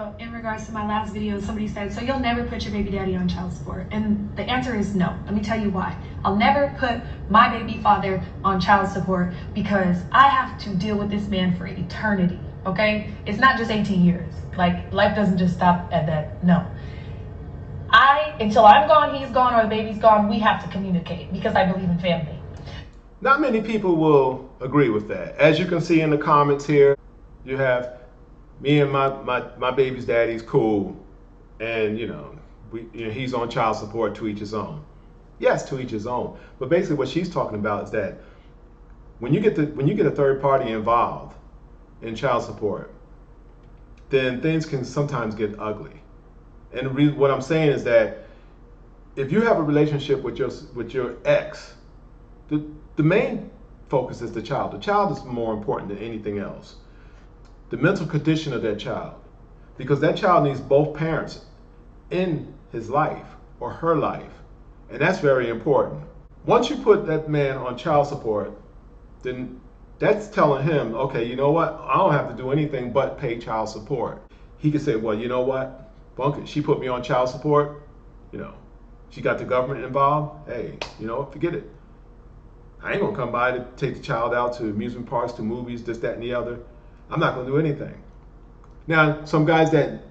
So in regards to my last video, somebody said, so you'll never put your baby daddy on child support? And the answer is no. Let me tell you why. I'll never put my baby father on child support because I have to deal with this man for eternity, okay? It's not just 18 years. Like, life doesn't just stop at that, no. Until I'm gone, he's gone, or the baby's gone, we have to communicate because I believe in family. Not many people will agree with that. As you can see in the comments here, you have me and my baby's daddy's cool, and he's on child support, to each his own. Yes, to each his own. But basically what she's talking about is that when you get a third party involved in child support, then things can sometimes get ugly. And what I'm saying is that if you have a relationship with your ex, the main focus is the child. The child is more important than anything else. The mental condition of that child, because that child needs both parents in his life or her life, and that's very important. Once you put that man on child support, then that's telling him, okay, you know what, I don't have to do anything but pay child support. He could say, well, you know what, bunk it, she put me on child support, she got the government involved, hey, forget it. I ain't gonna come by to take the child out to amusement parks, to movies, this, that, and the other. I'm not gonna do anything. Now, some guys that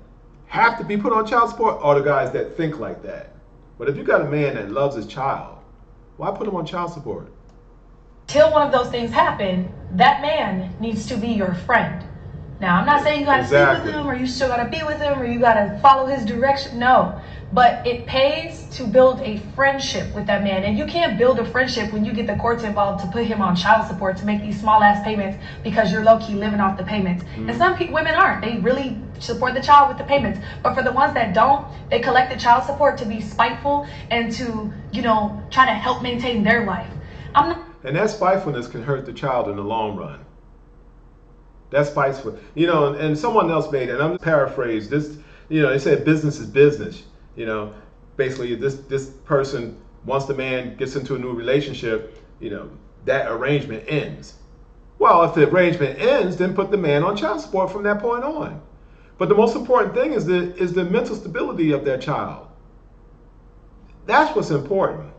have to be put on child support are the guys that think like that. But if you got a man that loves his child, why put him on child support? Till one of those things happen, that man needs to be your friend. Now, I'm not saying you gotta sleep with him, or you still gotta be with him, or you gotta follow his direction. No, but it pays to build a friendship with that man. And you can't build a friendship when you get the courts involved to put him on child support to make these small ass payments because you're low-key living off the payments. And some women aren't. They really support the child with the payments. But for the ones that don't, they collect the child support to be spiteful and to, try to help maintain their life. And that spitefulness can hurt the child in the long run. That's spiteful. And someone else made it, and I'm just paraphrasing this, they said business is business. Basically this person, once the man gets into a new relationship, that arrangement ends. Well, if the arrangement ends, then put the man on child support from that point on. But the most important thing is the mental stability of that child. That's what's important.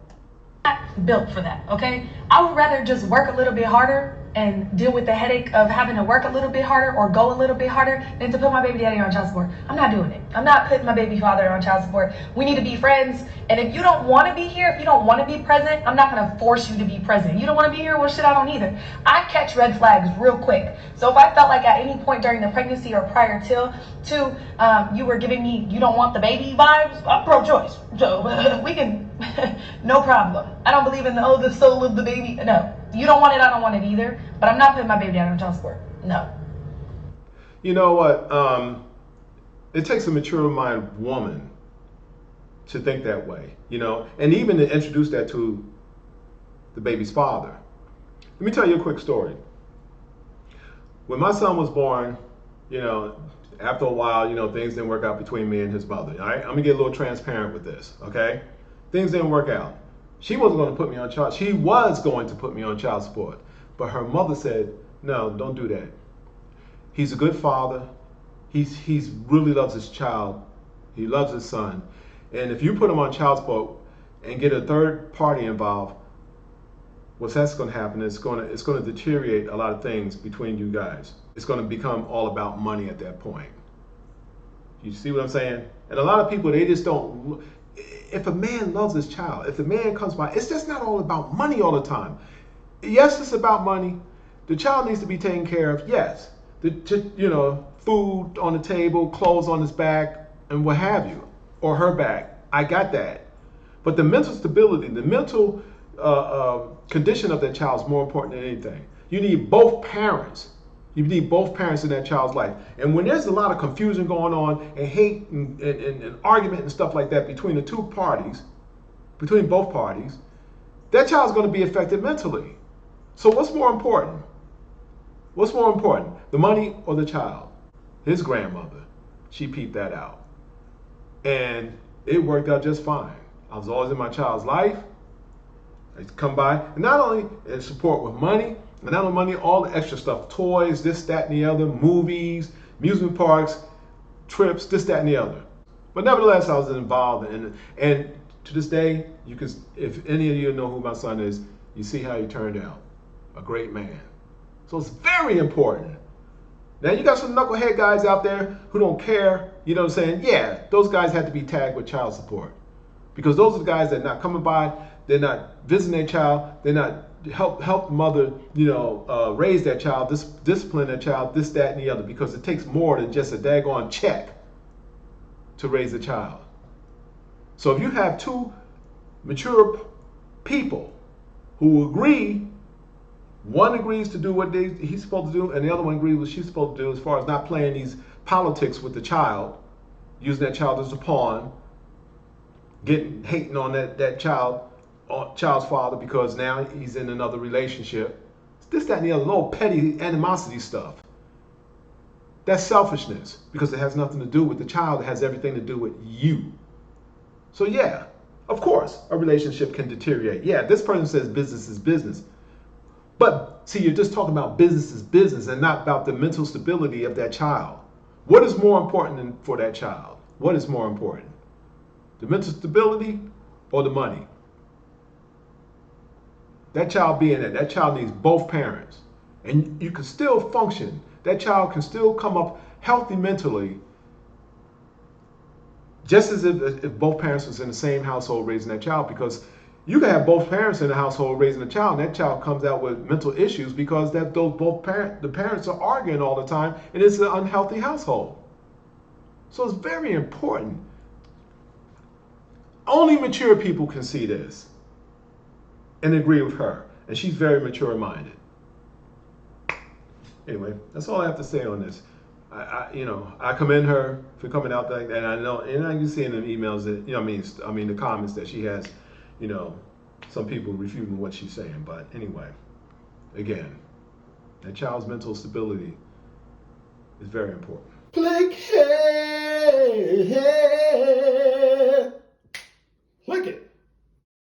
Built for that, okay? I would rather just work a little bit harder and deal with the headache of having to work a little bit harder or go a little bit harder than to put my baby daddy on child support. I'm not doing it. I'm not putting my baby father on child support. We need to be friends. And if you don't want to be here, if you don't want to be present, I'm not going to force you to be present. You don't want to be here? Well, shit, I don't either. I catch red flags real quick. So if I felt like at any point during the pregnancy or prior to you were giving me, you don't want the baby vibes, I'm pro-choice. So we can, no problem. I don't believe in the soul of the baby. No. You don't want it, I don't want it either. But I'm not putting my baby daddy on child support. No. You know what? It takes a mature-minded woman to think that way, and even to introduce that to the baby's father. Let me tell you a quick story. When my son was born, after a while, things didn't work out between me and his mother. All right, I'm gonna get a little transparent with this, okay? Things didn't work out. She wasn't going to put me on child. She was going to put me on child support, but her mother said, "No, don't do that. He's a good father. He's really loves his child. He loves his son. And if you put him on child support and get a third party involved, what's going to happen is it's going to deteriorate a lot of things between you guys. It's going to become all about money at that point." You see what I'm saying? And a lot of people, they just don't. If a man loves his child, if the man comes by, it's just not all about money all the time. Yes, it's about money. The child needs to be taken care of. Yes, food on the table, clothes on his back, and what have you, or her back. I got that. But the mental stability, the mental condition of that child is more important than anything. You need both parents. You need both parents in that child's life. And when there's a lot of confusion going on and hate and argument and stuff like that between the two parties, between both parties, that child's going to be affected mentally. So what's more important? What's more important, the money or the child? His grandmother, she peeped that out. And it worked out just fine. I was always in my child's life. I come by, and not only support with money, and not only money, all the extra stuff, toys, this, that, and the other, movies, amusement parks. trips, this, that, and the other. But nevertheless, I was involved, and to this day, you can, if any of you know who my son is, you see how he turned out, a great man. So it's very important. Now you got some knucklehead guys out there who don't care, you know what I'm saying? Yeah, those guys have to be tagged with child support. Because those are the guys that are not coming by, they're not visiting their child, they're not help the mother, raise that child, discipline that child, this, that, and the other. Because it takes more than just a daggone check to raise a child. So if you have two mature people who agree, one agrees to do what he's supposed to do, and the other one agrees what she's supposed to do as far as not playing these politics with the child, using that child as a pawn, hating on that child's father because now he's in another relationship. It's this, that, and the other little petty animosity stuff. That's selfishness because it has nothing to do with the child. It has everything to do with you. So yeah, of course, a relationship can deteriorate. Yeah, this person says business is business. But see, you're just talking about business is business and not about the mental stability of that child. What is more important for that child? What is more important? The mental stability or the money? That child being there, that child needs both parents. And you can still function. That child can still come up healthy mentally, just as if both parents was in the same household raising that child, because you can have both parents in the household raising a child, and that child comes out with mental issues because the parents are arguing all the time, and it's an unhealthy household. So it's very important. Only mature people can see this and agree with her, and she's very mature-minded. Anyway, that's all I have to say on this. I commend her for coming out like that. And I know, and I can see in the emails that, I mean the comments that she has, some people refuting what she's saying. But anyway, again, that child's mental stability is very important. Click